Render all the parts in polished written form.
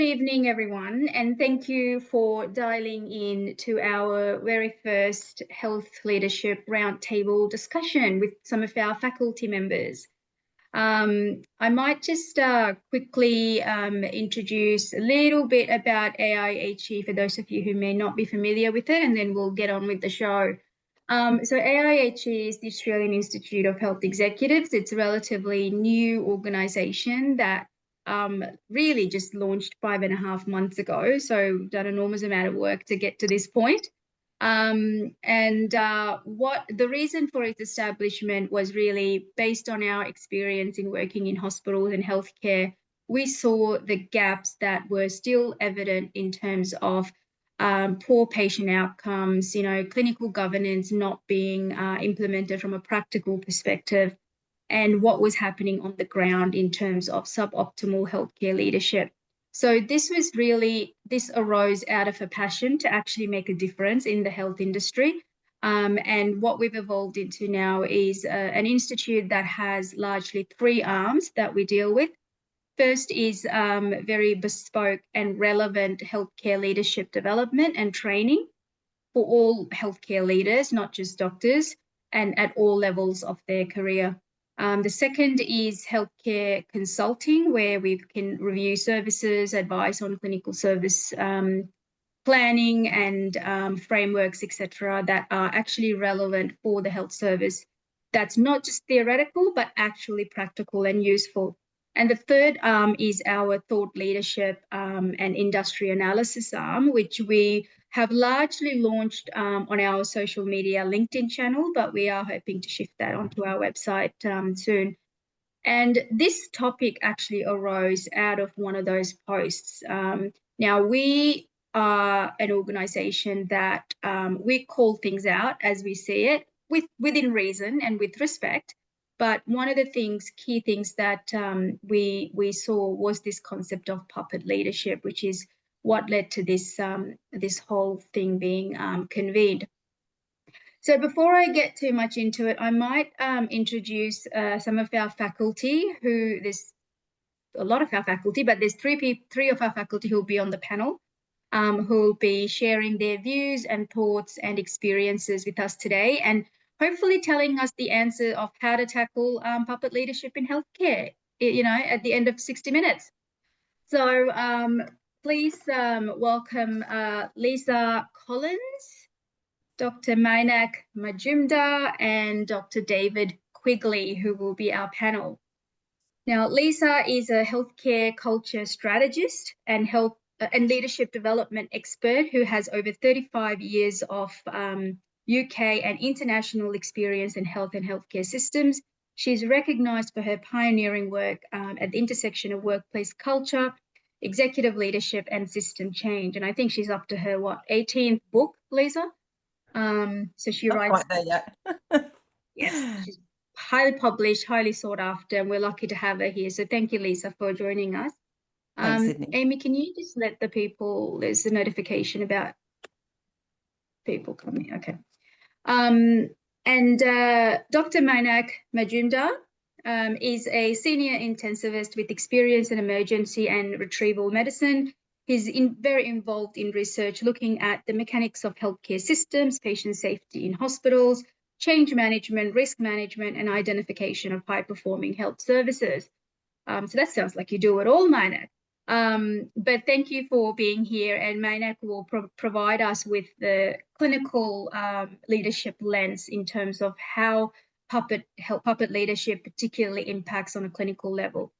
Good evening, everyone, and thank you for dialing in to our very first Health Leadership Roundtable discussion with some of our faculty members. I might just quickly introduce a little bit about AIHE for those of you who may not be familiar with it, and then we'll get on with the show. So AIHE is the Australian Institute of Health Executives. It's a relatively new organisation that really just launched 5.5 months ago. So done an enormous amount of work to get to this point. What the reason for its establishment was really based on our experience in working in hospitals and healthcare. We saw the gaps that were still evident in terms of poor patient outcomes, clinical governance not being implemented from a practical perspective, and what was happening on the ground in terms of suboptimal healthcare leadership. So this arose out of a passion to actually make a difference in the health industry. And what we've evolved into now is an institute that has largely 3 arms that we deal with. First is very bespoke and relevant healthcare leadership development and training for all healthcare leaders, not just doctors, and at all levels of their career. The second is healthcare consulting, where we can review services, advice on clinical service planning and frameworks, etc., that are actually relevant for the health service. That's not just theoretical, but actually practical and useful. And the third arm is our thought leadership and industry analysis arm, which we have largely launched on our social media LinkedIn channel, but we are hoping to shift that onto our website soon. And this topic actually arose out of one of those posts. Now, we are an organisation that we call things out as we see it, within reason and with respect. But one of the key things that we saw was this concept of puppet leadership, which is what led to this whole thing being convened. So before I get too much into it, I might introduce some of our faculty there's a lot of our faculty, but there's three of our faculty who will be on the panel, who will be sharing their views and thoughts and experiences with us today, and hopefully telling us the answer of how to tackle puppet leadership in healthcare, at the end of 60 minutes. So please welcome Lisa Collins, Dr. Mainak Majumdar, and Dr. David Quigley, who will be our panel. Now, Lisa is a healthcare culture strategist and leadership development expert who has over 35 years of UK and international experience in health and healthcare systems. She's recognised for her pioneering work at the intersection of workplace culture, executive leadership, and system change. And I think she's up to her, 18th book, Lisa? So she writes. Not quite there yet. Yes, she's highly published, highly sought after, and we're lucky to have her here. So thank you, Lisa, for joining us. Thanks, Sydney. Amy, can you just let the people, there's a notification about people coming. Okay. Dr. Mainak Majumdar is a senior intensivist with experience in emergency and retrieval medicine. He's very involved in research looking at the mechanics of healthcare systems, patient safety in hospitals, change management, risk management, and identification of high-performing health services. So that sounds like you do it all, Mainak. But thank you for being here, and Mainak will provide us with the clinical leadership lens in terms of how puppet leadership particularly impacts on a clinical level.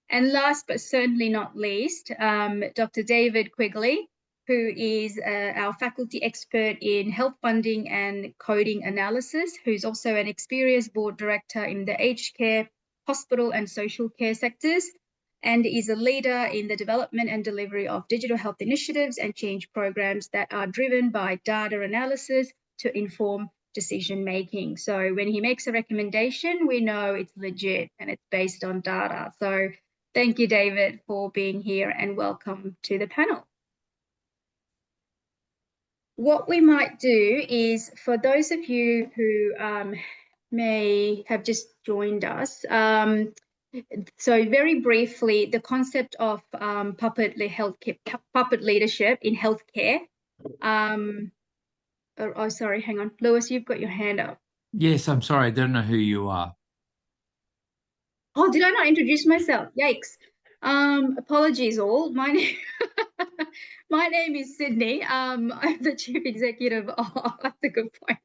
And last but certainly not least, Dr. David Quigley, who is our faculty expert in health funding and coding analysis, who's also an experienced board director in the aged care, hospital and social care sectors, and is a leader in the development and delivery of digital health initiatives and change programs that are driven by data analysis to inform decision making. So when he makes a recommendation, we know it's legit and it's based on data. So thank you, David, for being here, and welcome to the panel. What we might do is, for those of you who may have just joined us, So very briefly, the concept of puppet leadership in healthcare. Oh, sorry, hang on. Lewis, you've got your hand up. Yes, I'm sorry. I don't know who you are. Oh, did I not introduce myself? Yikes. Apologies all. My name is Sydney. I'm the chief executive of, that's a good point.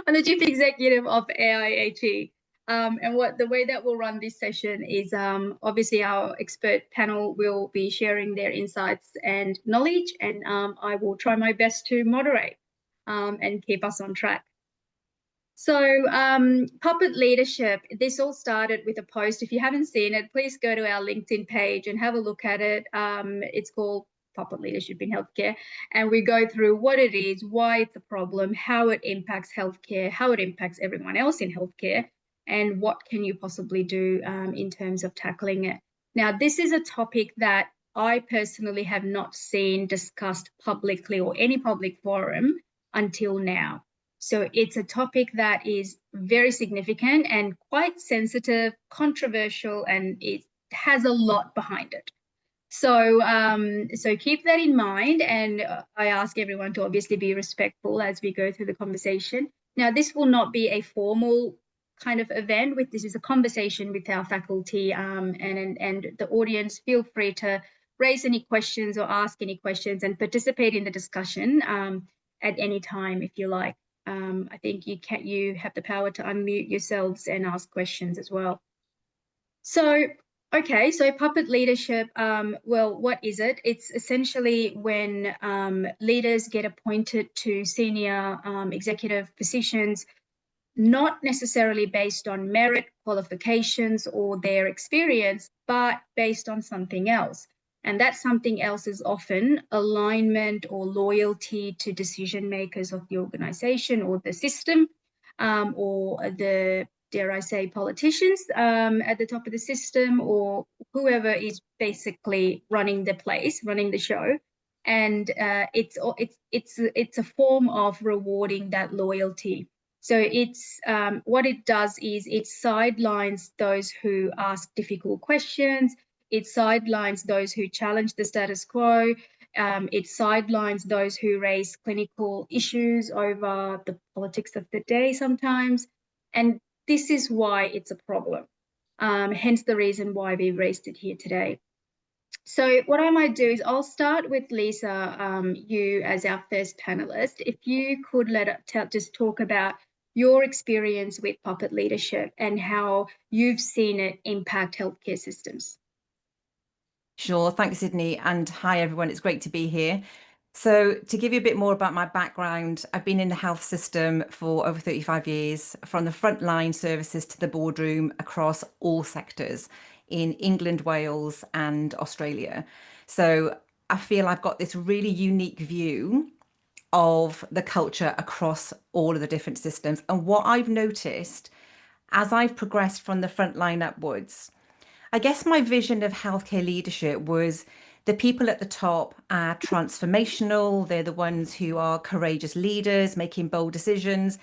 I'm the chief executive of AIHE. And the way that we'll run this session is obviously our expert panel will be sharing their insights and knowledge, and I will try my best to moderate and keep us on track. So puppet leadership, this all started with a post. If you haven't seen it, please go to our LinkedIn page and have a look at it. It's called Puppet Leadership in Healthcare. And we go through what it is, why it's a problem, how it impacts healthcare, how it impacts everyone else in healthcare, and what can you possibly do in terms of tackling it. Now, this is a topic that I personally have not seen discussed publicly or any public forum until now. So it's a topic that is very significant and quite sensitive, controversial, and it has a lot behind it. So, so keep that in mind, and I ask everyone to obviously be respectful as we go through the conversation. Now, this will not be a formal kind of event. This is a conversation with our faculty, and the audience. Feel free to raise any questions or ask any questions and participate in the discussion at any time if you like. I think you have the power to unmute yourselves and ask questions as well. So, okay, so puppet leadership, well, what is it? It's essentially when leaders get appointed to senior executive positions, not necessarily based on merit, qualifications, or their experience, but based on something else. And that something else is often alignment or loyalty to decision makers of the organization or the system, or the, dare I say, politicians at the top of the system, or whoever is basically running the place, running the show. And it's a form of rewarding that loyalty. So it's what it does is it sidelines those who ask difficult questions. It sidelines those who challenge the status quo. It sidelines those who raise clinical issues over the politics of the day sometimes. And this is why it's a problem. Hence the reason why we raised it here today. So what I might do is I'll start with Lisa, you as our first panelist. If you could just talk about your experience with puppet leadership and how you've seen it impact healthcare systems. Sure. Thanks, Sydney. And hi, everyone. It's great to be here. So to give you a bit more about my background, I've been in the health system for over 35 years, from the frontline services to the boardroom across all sectors in England, Wales, and Australia. So I feel I've got this really unique view of the culture across all of the different systems. And what I've noticed as I've progressed from the frontline upwards, I guess my vision of healthcare leadership was the people at the top are transformational. They're the ones who are courageous leaders, making bold decisions.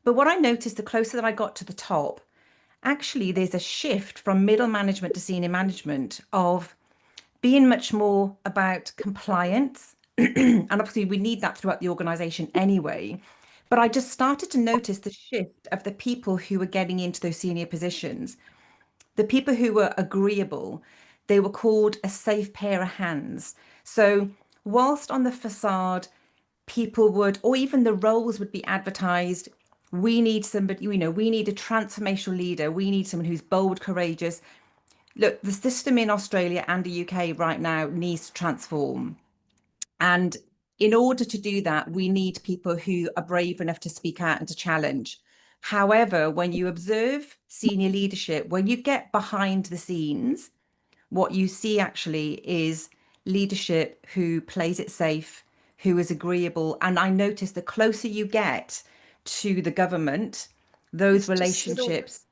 But what I noticed, the closer that I got to the top, actually there's a shift from middle management to senior management of being much more about compliance. And obviously we need that throughout the organization anyway. But I just started to notice the shift of the people who were getting into those senior positions. The people who were agreeable, they were called a safe pair of hands. So whilst on the facade, people would, or even the roles would be advertised, we need somebody, we need a transformational leader. We need someone who's bold, courageous. Look, the system in Australia and the UK right now needs to transform. And in order to do that, we need people who are brave enough to speak out and to challenge. However, when you observe senior leadership, when you get behind the scenes, what you see actually is leadership who plays it safe, who is agreeable. And I notice the closer you get to the government, those relationships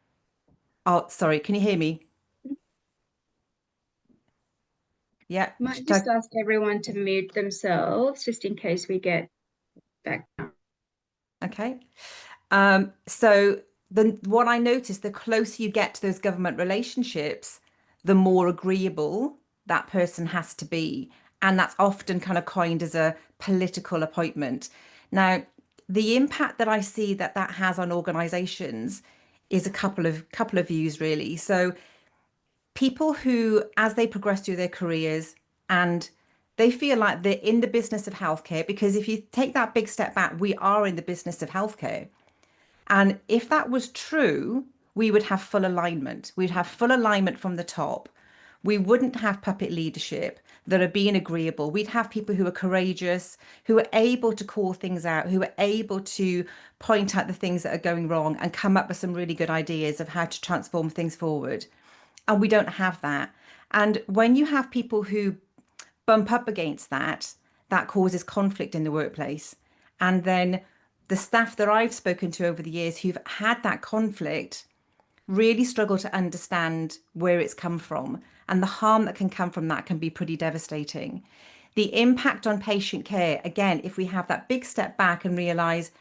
are, sorry, can you hear me? Yeah. Might just ask everyone to mute themselves just in case we get back. Okay. So what I noticed, the closer you get to those government relationships, the more agreeable that person has to be. And that's often kind of coined as a political appointment. Now, the impact that I see that that has on organizations is a couple of views really. So people who, as they progress through their careers and they feel like they're in the business of healthcare, because if you take that big step back, we are in the business of healthcare. And if that was true, we would have full alignment. We'd have full alignment from the top. We wouldn't have puppet leadership that are being agreeable. We'd have people who are courageous, who are able to call things out, who are able to point out the things that are going wrong and come up with some really good ideas of how to transform things forward. And we don't have that. And when you have people who bump up against that, that causes conflict in the workplace. And then the staff that I've spoken to over the years who've had that conflict really struggle to understand where it's come from. And the harm that can come from that can be pretty devastating. The impact on patient care, again, if we have that big step back and realize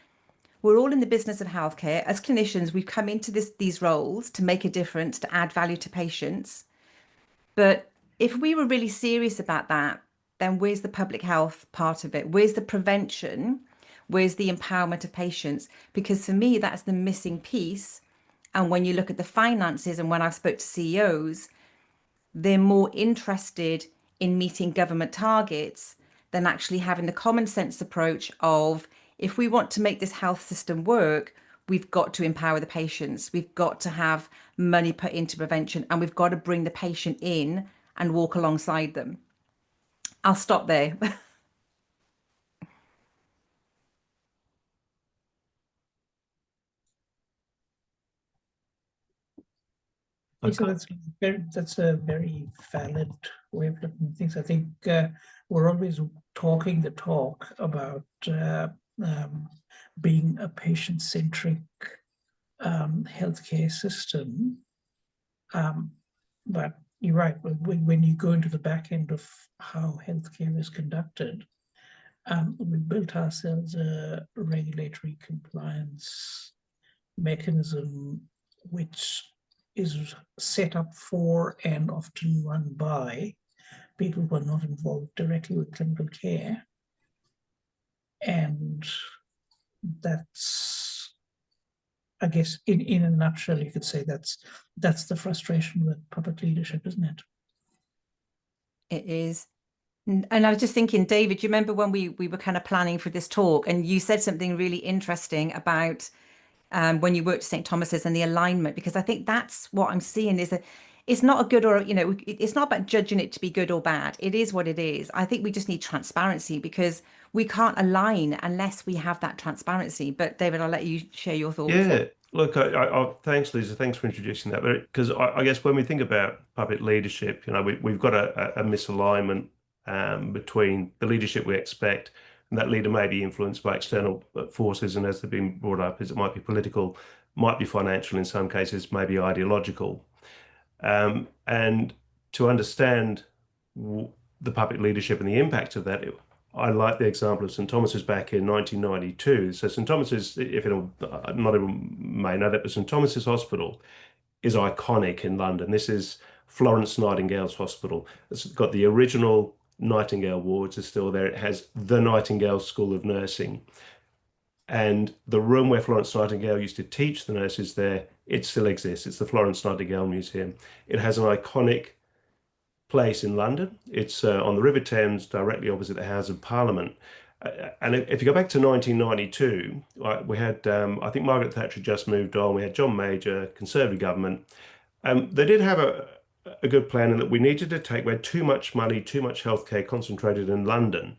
we're all in the business of healthcare. As clinicians, we've come into these roles to make a difference, to add value to patients. But if we were really serious about that, then where's the public health part of it? Where's the prevention? Where's the empowerment of patients? Because for me, that's the missing piece. And when you look at the finances and when I've spoke to CEOs, they're more interested in meeting government targets than actually having the common sense approach of if we want to make this health system work, we've got to empower the patients. We've got to have money put into prevention and we've got to bring the patient in and walk alongside them. I'll stop there. So that's a very valid way of looking at things. I think we're always talking the talk about being a patient-centric healthcare system. But you're right, when you go into the back end of how healthcare is conducted, we built ourselves a regulatory compliance mechanism which is set up for and often run by people who are not involved directly with clinical care. And that's, I guess, in a nutshell, you could say that's the frustration with public leadership, isn't it? It is. And I was just thinking, David, you remember when we were kind of planning for this talk and you said something really interesting about when you worked at St. Thomas's and the alignment, because I think that's what I'm seeing is that it's not a good or, it's not about judging it to be good or bad. It is what it is. I think we just need transparency because we can't align unless we have that transparency. But David, I'll let you share your thoughts. Yeah, look, thanks, Lisa. Thanks for introducing that. Because I guess when we think about public leadership, we've got a misalignment between the leadership we expect, and that leader may be influenced by external forces, and as they've been brought up, is it might be political, might be financial, in some cases, maybe ideological. And to understand the public leadership and the impact of that, I like the example of St. Thomas's back in 1992. So St. Thomas's, if not everyone may know that, but St. Thomas's Hospital is iconic in London. This is Florence Nightingale's hospital. It's got the original Nightingale wards are still there. It has the Nightingale School of Nursing. And the room where Florence Nightingale used to teach the nurses there, it still exists. It's the Florence Nightingale Museum. It has an iconic place in London. It's on the River Thames, directly opposite the House of Parliament. And if you go back to 1992, we had, I think Margaret Thatcher just moved on. We had John Major, Conservative government. They did have a good plan in that we needed to take, we had too much money, too much healthcare concentrated in London,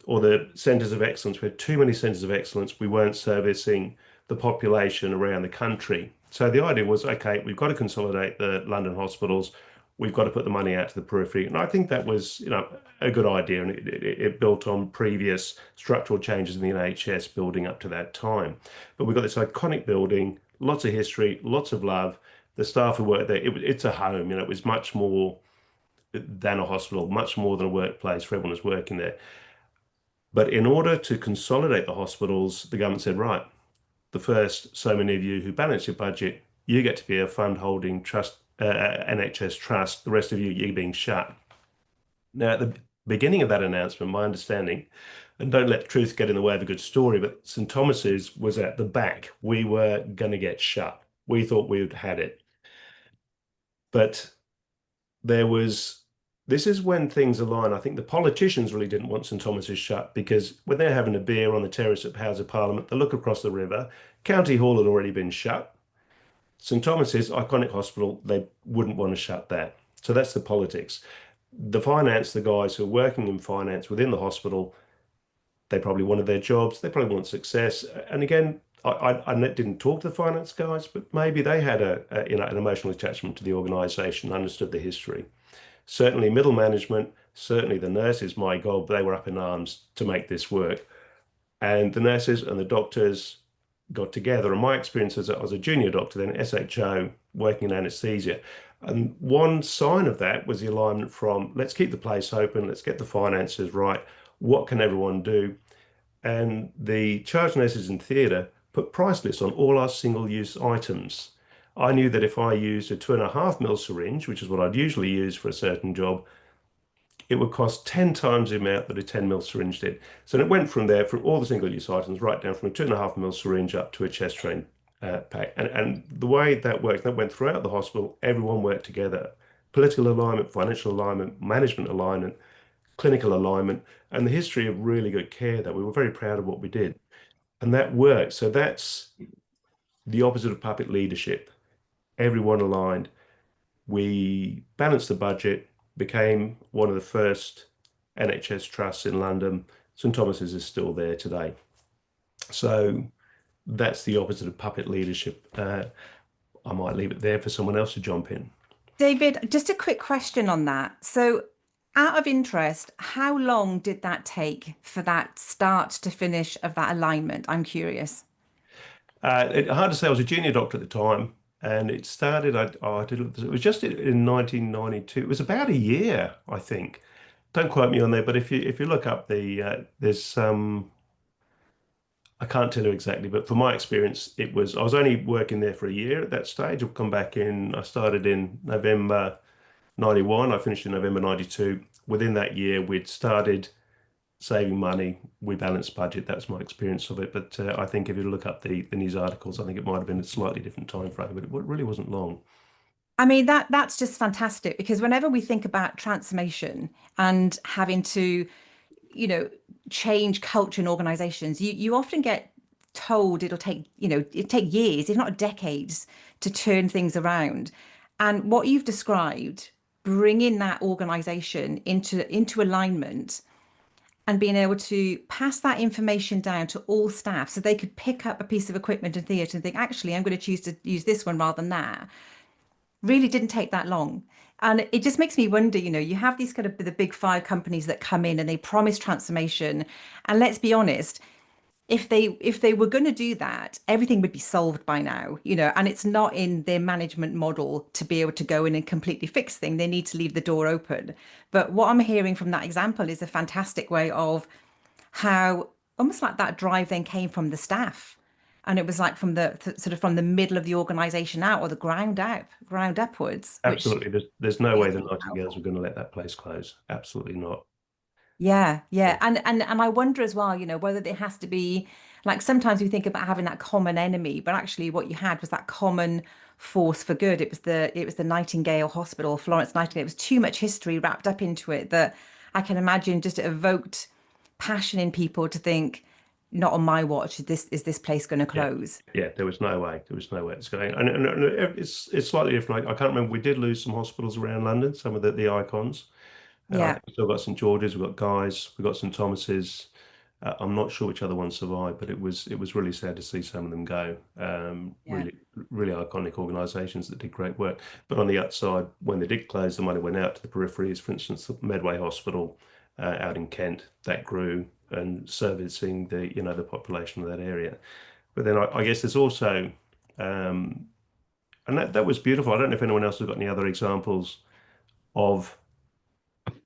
or the centres of excellence. We had too many centres of excellence. We weren't servicing the population around the country. So the idea was, okay, we've got to consolidate the London hospitals. We've got to put the money out to the periphery. And I think that was, a good idea. And it built on previous structural changes in the NHS building up to that time. But we've got this iconic building, lots of history, lots of love. The staff who work there, it's a home. It was much more than a hospital, much more than a workplace for everyone who's working there. But in order to consolidate the hospitals, the government said, right, the first so many of you who balance your budget, you get to be a fund holding trust, NHS trust. The rest of you, you're being shut. Now, at the beginning of that announcement, my understanding, and don't let truth get in the way of a good story, but St Thomas's was at the back. We were going to get shut. We thought we'd had it. But this is when things align. I think the politicians really didn't want St Thomas's shut, because when they're having a beer on the terrace at House of Parliament, they look across the river. County Hall had already been shut. St Thomas's, iconic hospital, they wouldn't want to shut that. So that's the politics. The finance, the guys who are working in finance within the hospital, they probably wanted their jobs. They probably want success. And again, I didn't talk to the finance guys, but maybe they had an emotional attachment to the organisation, understood the history. Certainly middle management, certainly the nurses, my God, they were up in arms to make this work. And the nurses and the doctors got together. And my experience as a junior doctor, then SHO, working in anaesthesia. And one sign of that was the alignment from, let's keep the place open, let's get the finances right, what can everyone do? And the charge nurses in theatre put price lists on all our single-use items. I knew that if I used a 2.5 ml syringe, which is what I'd usually use for a certain job, it would cost 10 times the amount that a 10 ml syringe did. So it went from there, from all the single-use items, right down from a 2.5 ml syringe up to a chest drain pack. And the way that worked, that went throughout the hospital, everyone worked together. Political alignment, financial alignment, management alignment, clinical alignment, and the history of really good care, that we were very proud of what we did. And that worked. So that's the opposite of puppet leadership. Everyone aligned. We balanced the budget, became one of the first NHS trusts in London. St Thomas's is still there today. So that's the opposite of puppet leadership. I might leave it there for someone else to jump in. David, just a quick question on that. So out of interest, how long did that take for that start to finish of that alignment? I'm curious. Hard to say. I was a junior doctor at the time, and it started. It was just in 1992. It was about a year, I think. Don't quote me on there, but if you look up there's some. I can't tell you exactly, but from my experience, I was only working there for a year at that stage. I've come back in. I started in November 91. I finished in November 92. Within that year, we'd started saving money. We balanced budget. That's my experience of it. But I think if you look up the news articles, I think it might have been a slightly different time frame, but it really wasn't long. I mean, that's just fantastic, because whenever we think about transformation and having to, change culture in organizations, you often get told it'll take years, if not decades, to turn things around. And what you've described, bringing that organization into alignment and being able to pass that information down to all staff so they could pick up a piece of equipment in theatre and think, actually, I'm going to choose to use this one rather than that, really didn't take that long. And it just makes me wonder, you have these kind of the big five companies that come in and they promise transformation. And let's be honest, if they were going to do that, everything would be solved by now, and it's not in their management model to be able to go in and completely fix things. They need to leave the door open. But what I'm hearing from that example is a fantastic way of how almost like that drive then came from the staff. And it was like from the sort of from the middle of the organization out, or the ground upwards. Absolutely. There's no way the really Nightingales were going to let that place close. Absolutely not. Yeah. And I wonder as well, whether there has to be, like, sometimes we think about having that common enemy, but actually what you had was that common force for good. It was the Nightingale Hospital, Florence Nightingale. It was too much history wrapped up into it that I can imagine just evoked passion in people to think, not on my watch, is this place going to close? Yeah, there was no way. There was no way it's going. And it's slightly different. I can't remember. We did lose some hospitals around London, some of the icons. Yeah. We've still got St George's, we've got Guy's, we've got St Thomas's. I'm not sure which other ones survived, but it was really sad to see some of them go. Really iconic organisations that did great work. But on the outside, when they did close, the money went out to the peripheries. For instance, the Medway Hospital out in Kent, that grew, and servicing the population of that area. But then I guess there's also, and that was beautiful. I don't know if anyone else has got any other examples of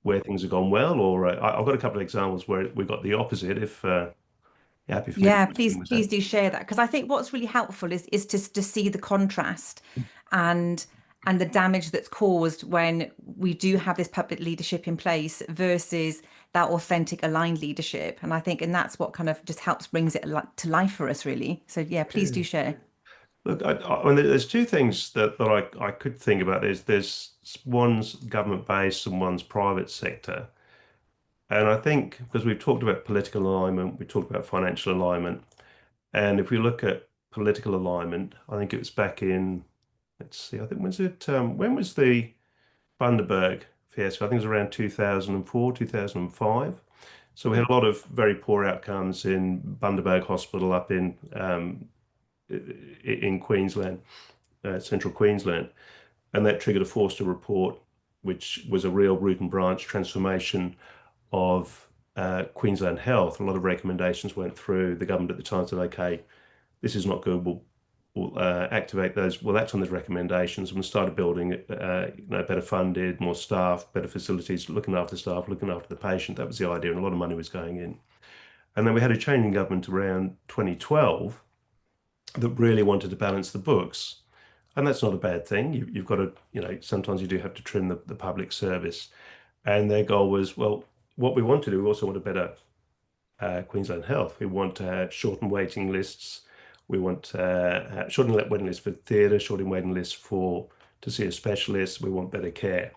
where things have gone well, or I've got a couple of examples where we got the opposite. If happy for me Yeah, to please, with please that. do share that, because I think what's really helpful is to see the contrast and the damage that's caused when we do have this public leadership in place versus that authentic aligned leadership. And I think, and that's what kind of just helps brings it to life for us, really. So yeah, please do share. Look, I mean, there's two things that I could think about. There's one's government-based and one's private sector. And I think because we've talked about political alignment, we talked about financial alignment. And if we look at political alignment, I think it was back in, let's see, I think when was the Bundaberg fiasco? I think it was around 2004, 2005. So we had a lot of very poor outcomes in Bundaberg Hospital up in Queensland, central Queensland. And that triggered a Forster report, which was a real root and branch transformation of Queensland Health. A lot of recommendations went through. The government at the time said, okay, this is not good. We'll activate those. We'll act on those recommendations, and we started building better funded, more staff, better facilities, looking after staff, looking after the patient. That was the idea, and a lot of money was going in. And then we had a change in government around 2012 that really wanted to balance the books. And that's not a bad thing. You've got to, sometimes you do have to trim the public service. And their goal was, well, what we want to do, we also want a better Queensland Health. We want to have shortened waiting lists. We want to have shortened waiting lists for theatre, shortened waiting lists to see a specialist. We want better care.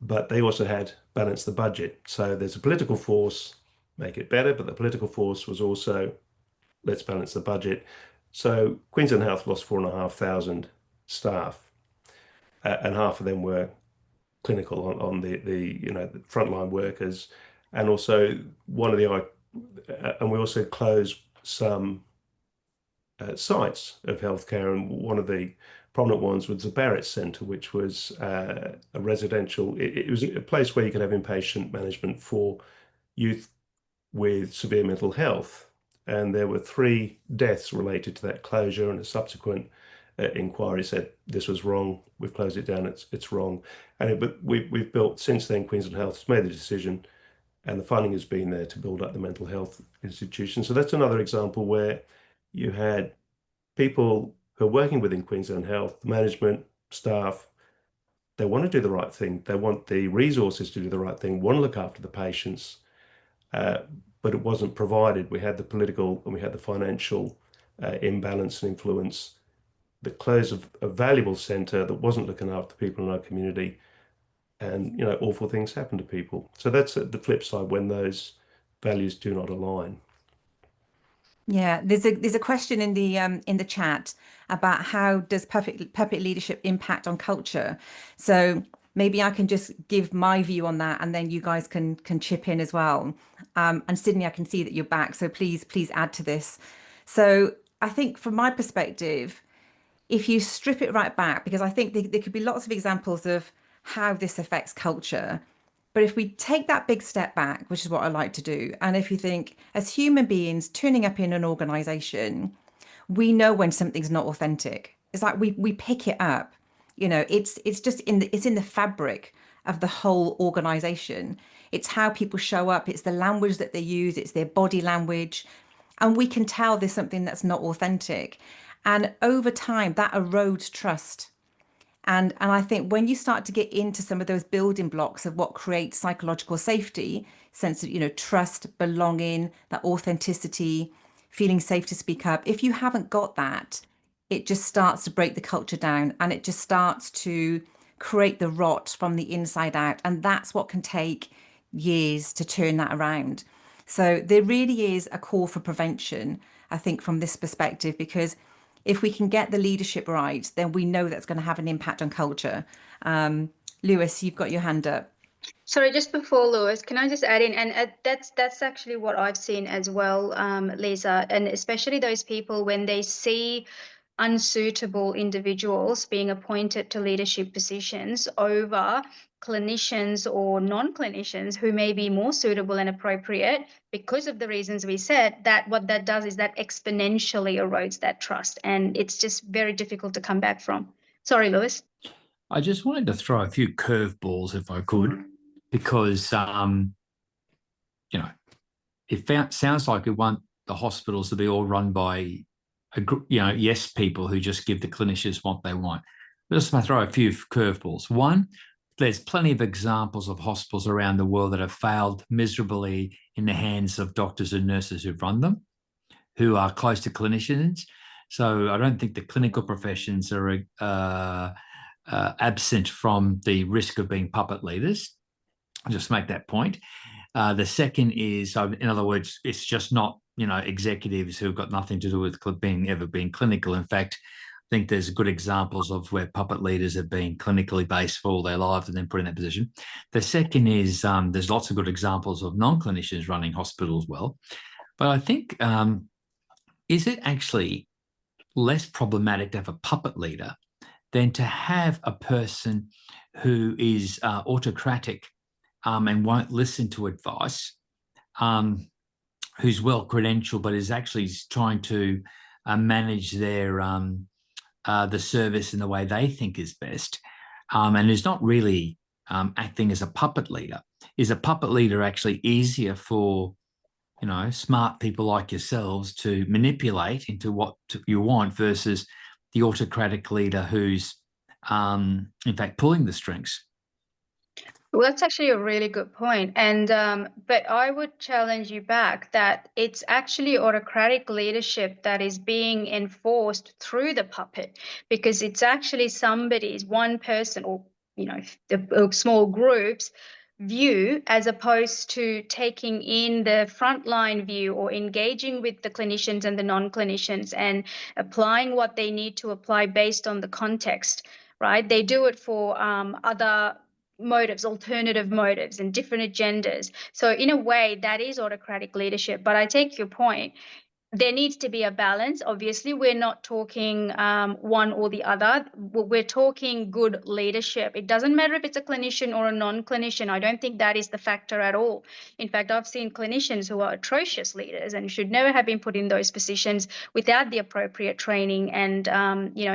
But they also had balanced the budget. So there's a political force, make it better, but the political force was also, let's balance the budget. So Queensland Health lost 4,500 staff, and half of them were clinical on the frontline workers, and also and we also closed some sites of healthcare, and one of the prominent ones was the Barrett Centre, which was a residential. It was a place where you could have inpatient management for youth with severe mental health. And there were 3 deaths related to that closure, and a subsequent inquiry said this was wrong. We've closed it down. It's wrong. But we've built since then. Queensland Health has made the decision, and the funding has been there to build up the mental health institution. So that's another example where you had people who are working within Queensland Health, management, staff. They want to do the right thing. They want the resources to do the right thing. Want to look after the patients. But it wasn't provided. We had the political and we had the financial imbalance and influence. The close of a valuable centre that wasn't looking after people in our community, and awful things happen to people. So that's the flip side when those values do not align. Yeah, there's a question in the chat about how does puppet leadership impact on culture. So maybe I can just give my view on that, and then you guys can chip in as well. And Sydney, I can see that you're back, so please add to this. So I think from my perspective, if you strip it right back, because I think there could be lots of examples of how this affects culture. But if we take that big step back, which is what I like to do, and if you think as human beings turning up in an organization, we know when something's not authentic. It's like we pick it up. It's just in the fabric of the whole organization. It's how people show up. It's the language that they use. It's their body language. And we can tell there's something that's not authentic. And over time, that erodes trust. And I think when you start to get into some of those building blocks of what creates psychological safety, sense of, trust, belonging, that authenticity, feeling safe to speak up, if you haven't got that, it just starts to break the culture down, and it just starts to create the rot from the inside out. And that's what can take years to turn that around. So there really is a call for prevention, I think, from this perspective, because if we can get the leadership right, then we know that's going to have an impact on culture. Lewis, you've got your hand up. Sorry, just before Lewis, can I just add in? And that's actually what I've seen as well, Lisa, and especially those people when they see unsuitable individuals being appointed to leadership positions over clinicians or non-clinicians who may be more suitable and appropriate because of the reasons we said, that what that does is that exponentially erodes that trust, and it's just very difficult to come back from. Sorry, Lewis. I just wanted to throw a few curveballs if I could, because it sounds like the hospitals to be all run by, yes people who just give the clinicians what they want. Just to throw a few curveballs. One, there's plenty of examples of hospitals around the world that have failed miserably in the hands of doctors and nurses who run them, who are close to clinicians. So I don't think the clinical professions are absent from the risk of being puppet leaders. I'll just make that point. The second is, in other words, it's just not, executives who've got nothing to do with ever being clinical. In fact, I think there's good examples of where puppet leaders have been clinically based for all their lives and then put in that position. The second is there's lots of good examples of non-clinicians running hospitals well. But I think, is it actually less problematic to have a puppet leader than to have a person who is autocratic and won't listen to advice, who's well credentialed but is actually trying to manage their the service in the way they think is best, and is not really acting as a puppet leader? Is a puppet leader actually easier for smart people like yourselves to manipulate into what you want versus the autocratic leader who's in fact pulling the strings? Well, that's actually a really good point. And but I would challenge you back that it's actually autocratic leadership that is being enforced through the puppet, because it's actually one person, or the small groups view, as opposed to taking in the frontline view or engaging with the clinicians and the non-clinicians and applying what they need to apply based on the context, right? They do it for other motives, alternative motives, and different agendas. So in a way, that is autocratic leadership. But I take your point. There needs to be a balance. Obviously, we're not talking one or the other. We're talking good leadership. It doesn't matter if it's a clinician or a non-clinician. I don't think that is the factor at all. In fact, I've seen clinicians who are atrocious leaders and should never have been put in those positions without the appropriate training and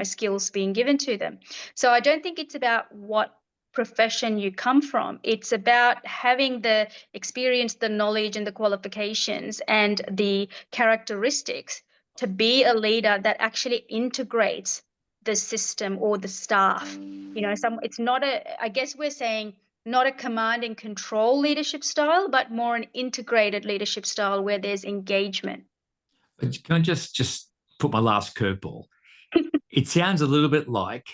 skills being given to them. So I don't think it's about what profession you come from. It's about having the experience, the knowledge, and the qualifications and the characteristics to be a leader that actually integrates the system or the staff. It's not I guess we're saying not a command and control leadership style, but more an integrated leadership style where there's engagement. Can I just put my last curveball? It sounds a little bit like,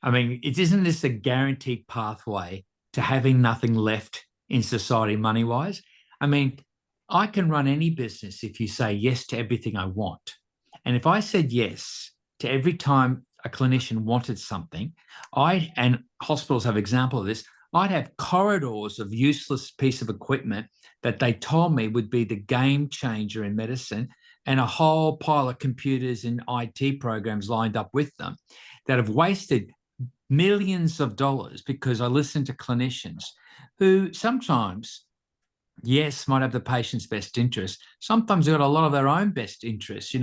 isn't this a guaranteed pathway to having nothing left in society money-wise? I can run any business if you say yes to everything I want. And if I said yes to every time a clinician wanted something, and hospitals have example of this, I'd have corridors of useless piece of equipment that they told me would be the game changer in medicine, and a whole pile of computers and IT programs lined up with them that have wasted millions of dollars because I listen to clinicians who sometimes, yes, might have the patient's best interest. Sometimes they've got a lot of their own best interests,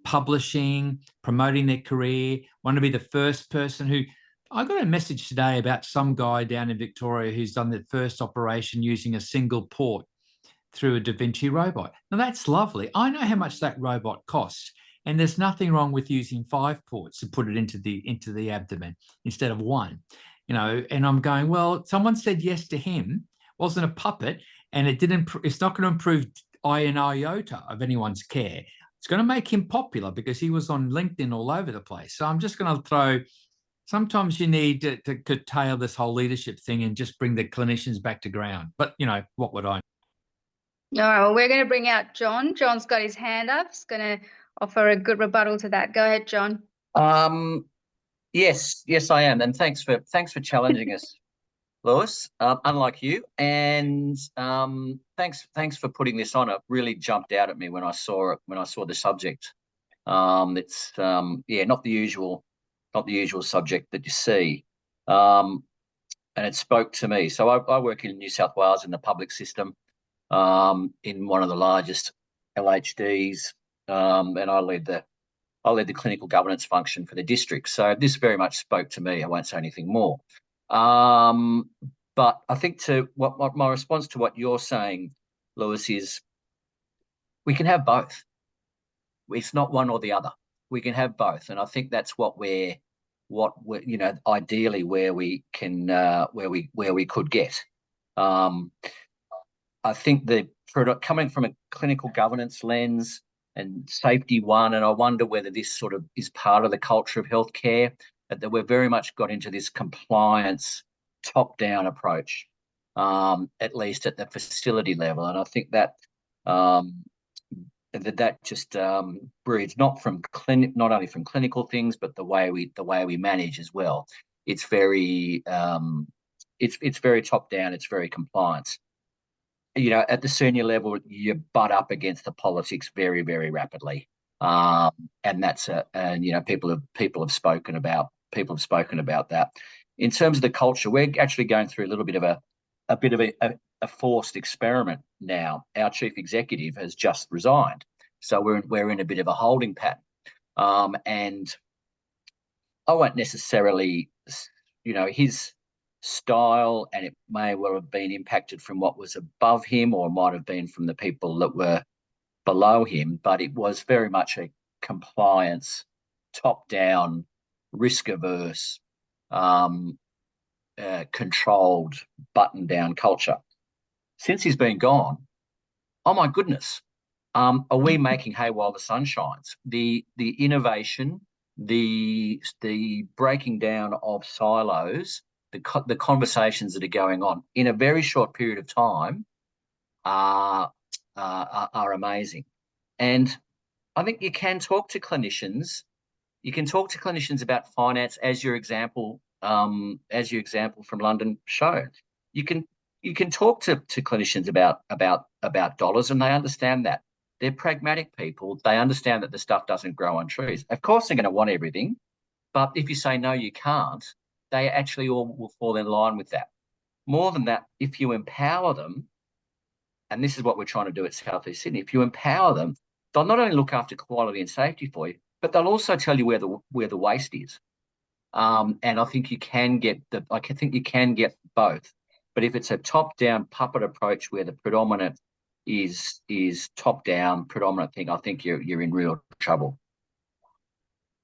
publishing, promoting their career, want to be the first person who... I got a message today about some guy down in Victoria who's done the first operation using a single port through a Da Vinci robot. Now, that's lovely. I know how much that robot costs. And there's nothing wrong with using 5 ports to put it into the abdomen instead of 1, And I'm going, well, someone said yes to him, wasn't a puppet, and it's not going to improve an iota of anyone's care. It's going to make him popular because he was on LinkedIn all over the place. So I'm just going to throw. Sometimes you need to curtail this whole leadership thing and just bring the clinicians back to ground. But what would I? All right, well, we're going to bring out John. John's got his hand up. He's going to offer a good rebuttal to that. Go ahead, John. Yes, I am, and thanks for challenging us, Lewis. Unlike you, and thanks for putting this on. It really jumped out at me when I saw the subject. It's not the usual subject that you see, and it spoke to me. So I work in New South Wales in the public system, in one of the largest LHDs. And I led the clinical governance function for the district. So this very much spoke to me. I won't say anything more. But I think to what my response to what you're saying, Lewis, is we can have both. It's not one or the other. We can have both, and I think that's what we're you know, ideally where we can where we could get. I think the product coming from a clinical governance lens and safety one, and I wonder whether this sort of is part of the culture of healthcare, that we've very much got into this compliance top-down approach, at least at the facility level, and I think that that just breeds not only from clinical things, but the way we manage as well. It's very it's very top down. It's very compliance. You know, at the senior level, you butt up against the politics very, very rapidly, and that's and you know, people have spoken about that. In terms of the culture, we're actually going through a little bit of a forced experiment now. Our chief executive has just resigned, so we're in a bit of a holding pattern, and I won't necessarily, you know, his style, and it may well have been impacted from what was above him, or might have been from the people that were below him, but it was very much a compliance, top-down, risk-averse, controlled, button-down culture. Since he's been gone, oh my goodness, are we making hay while the sun shines? The innovation, the breaking down of silos, the conversations that are going on in a very short period of time are amazing. And I think you can talk to clinicians. You can talk to clinicians about finance, as your example from London showed. You can talk to clinicians about dollars, and they understand that. They're pragmatic people. They understand that the stuff doesn't grow on trees. Of course, they're going to want everything, but if you say no, you can't, they actually all will fall in line with that. More than that, if you empower them, and this is what we're trying to do at South East Sydney, if you empower them, they'll not only look after quality and safety for you, but they'll also tell you where the waste is. And I think you can get both. But if it's a top-down puppet approach where the predominant is top-down predominant thing, I think you're in real trouble.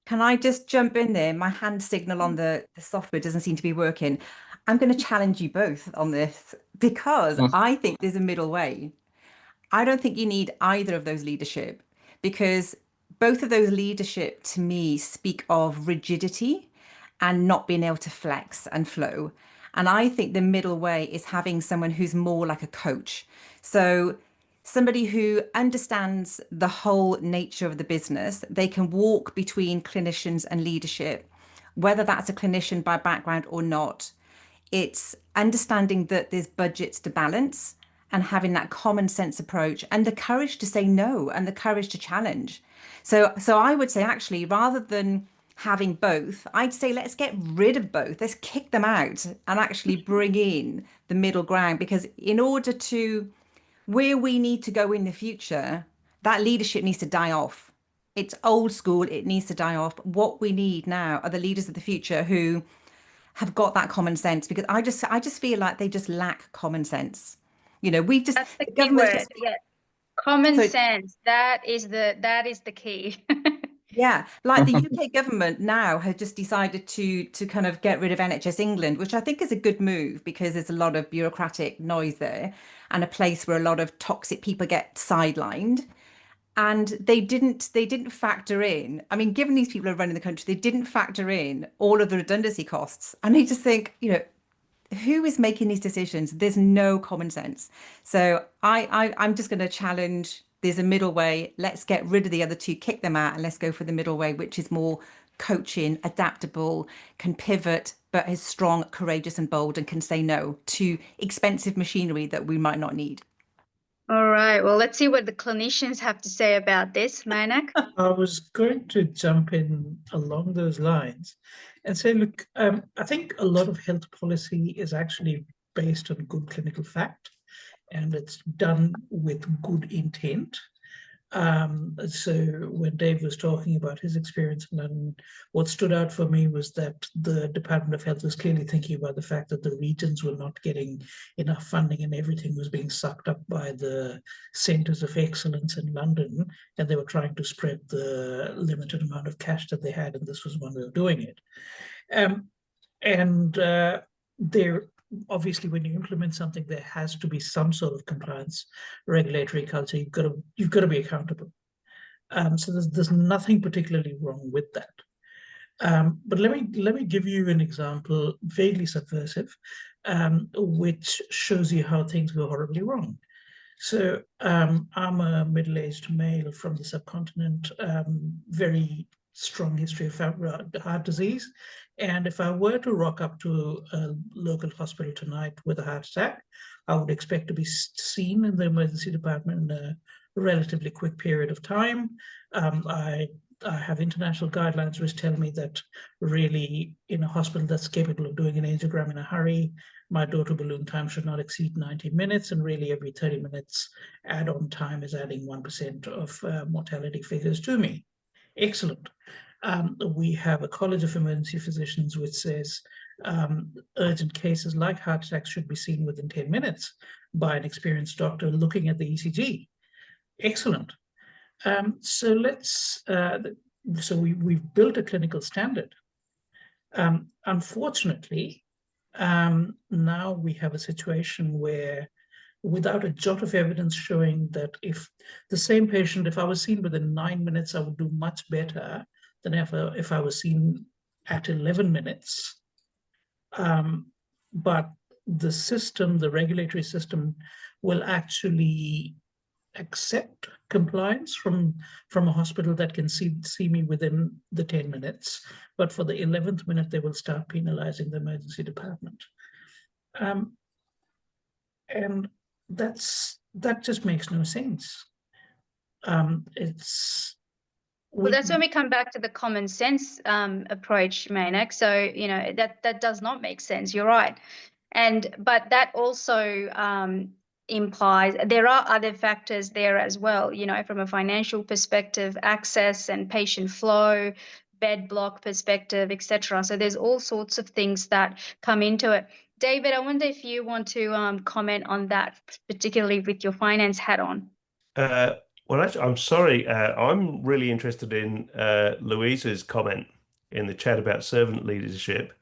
Can I just jump in there? My hand signal on the software doesn't seem to be working. I'm going to challenge you both on this, because I think there's a middle way. I don't think you need either of those leadership, because both of those leadership to me speak of rigidity and not being able to flex and flow. And I think the middle way is having someone who's more like a coach. So somebody who understands the whole nature of the business. They can walk between clinicians and leadership, whether that's a clinician by background or not. It's understanding that there's budgets to balance and having that common sense approach and the courage to say no and the courage to challenge. So I would say, actually, rather than having both, I'd say let's get rid of both. Let's kick them out and actually bring in the middle ground, because in order to where we need to go in the future, that leadership needs to die off. It's old school. It needs to die off. What we need now are the leaders of the future who have got that common sense, because I just feel like they just lack common sense. You know, we've just, That's the the key government's word. just, Yeah. Common So- sense. That is the key. yeah, like the UK government now has just decided to kind of get rid of NHS England, which I think is a good move, because there's a lot of bureaucratic noise there and a place where a lot of toxic people get sidelined. And they didn't factor in, I mean, given these people are running the country, they didn't factor in all of the redundancy costs. And I just think, you know, who is making these decisions? There's no common sense. So I'm just going to challenge, there's a middle way. Let's get rid of the other two, kick them out, and let's go for the middle way, which is more coaching, adaptable, can pivot, but is strong, courageous and bold, and can say no to expensive machinery that we might not need. All right. Well, let's see what the clinicians have to say about this, Mainak. I was going to jump in along those lines and say, look, I think a lot of health policy is actually based on good clinical fact, and it's done with good intent. So when Dave was talking about his experience in London, what stood out for me was that the Department of Health was clearly thinking about the fact that the regions were not getting enough funding and everything was being sucked up by the centers of excellence in London, and they were trying to spread the limited amount of cash that they had, and this was one way of doing it. There, obviously, when you implement something, there has to be some sort of compliance regulatory culture. You've got to be accountable. So there's nothing particularly wrong with that. But let me give you an example, vaguely subversive, which shows you how things go horribly wrong. So I'm a middle-aged male from the subcontinent, very strong history of heart disease. And if I were to rock up to a local hospital tonight with a heart attack, I would expect to be seen in the emergency department in a relatively quick period of time. I have international guidelines which tell me that really in a hospital that's capable of doing an angiogram in a hurry, my door-to balloon time should not exceed 90 minutes, and really every 30 minutes add-on time is adding 1% of mortality figures to me. Excellent. We have a College of Emergency Physicians which says urgent cases like heart attacks should be seen within 10 minutes by an experienced doctor looking at the ECG. Excellent. So we've built a clinical standard. Unfortunately, now we have a situation where, without a jot of evidence showing that if the same patient, if I was seen within 9 minutes, I would do much better than if I was seen at 11 minutes. But the system, the regulatory system, will actually accept compliance from a hospital that can see me within the 10 minutes, but for the 11th minute they will start penalizing the emergency department, and that just makes no sense. Well, that's when we come back to the common sense approach, Mainak. So that does not make sense. You're right, but that also implies there are other factors there as well, from a financial perspective, access and patient flow, bed block perspective, etc. So there's all sorts of things that come into it. David, I wonder if you want to comment on that, particularly with your finance hat on. Well, actually, I'm sorry. I'm really interested in Louisa's comment in the chat about servant leadership.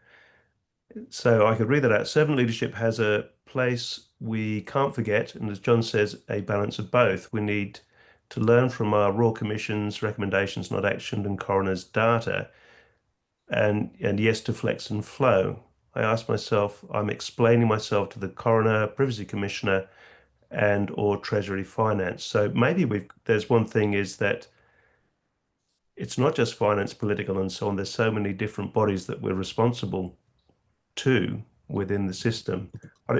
So I could read that out. Servant leadership has a place we can't forget, and as John says, a balance of both. We need to learn from our Royal Commission's recommendations not actioned and coroner's data, and yes to flex and flow. I ask myself, I'm explaining myself to the coroner, privacy commissioner, and or Treasury Finance. So maybe there's one thing is that it's not just finance, political, and so on. There's so many different bodies that we're responsible to within the system. I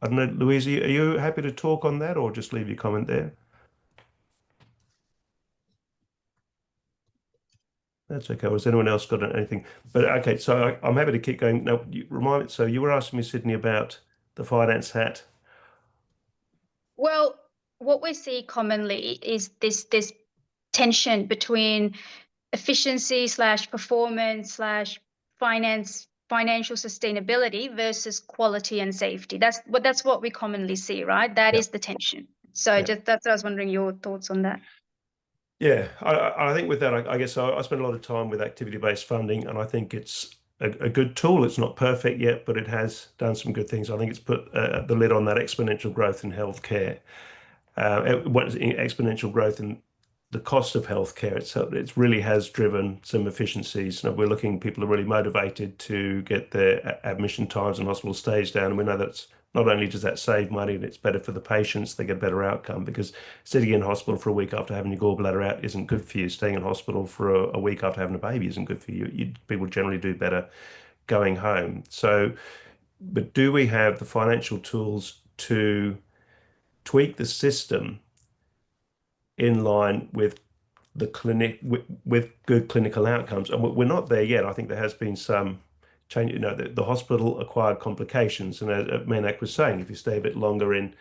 don't know, Louise, are you happy to talk on that or just leave your comment there? That's okay. Has anyone else got anything? But okay, so I'm happy to keep going. Now, remind me, so you were asking me, Sydney, about the finance hat. Well, what we see commonly is this tension between efficiency / performance / financial sustainability versus quality and safety. That's what we commonly see, right? That is the tension. So just that's what I was wondering your thoughts on that. Yeah, I think with that, I guess I spend a lot of time with activity-based funding, and I think it's a good tool. It's not perfect yet, but it has done some good things. I think it's put the lid on that exponential growth in healthcare. Exponential growth in the cost of healthcare. It really has driven some efficiencies. People are really motivated to get their admission times and hospital stays down. And we know that's not only does that save money and it's better for the patients, they get a better outcome, because sitting in hospital for a week after having your gallbladder out isn't good for you. Staying in hospital for a week after having a baby isn't good for you. People generally do better going home. So, but do we have the financial tools to tweak the system in line with the clinic with good clinical outcomes? And we're not there yet. I think there has been some change. The hospital acquired complications, and as Mainak was saying, if you stay a bit longer in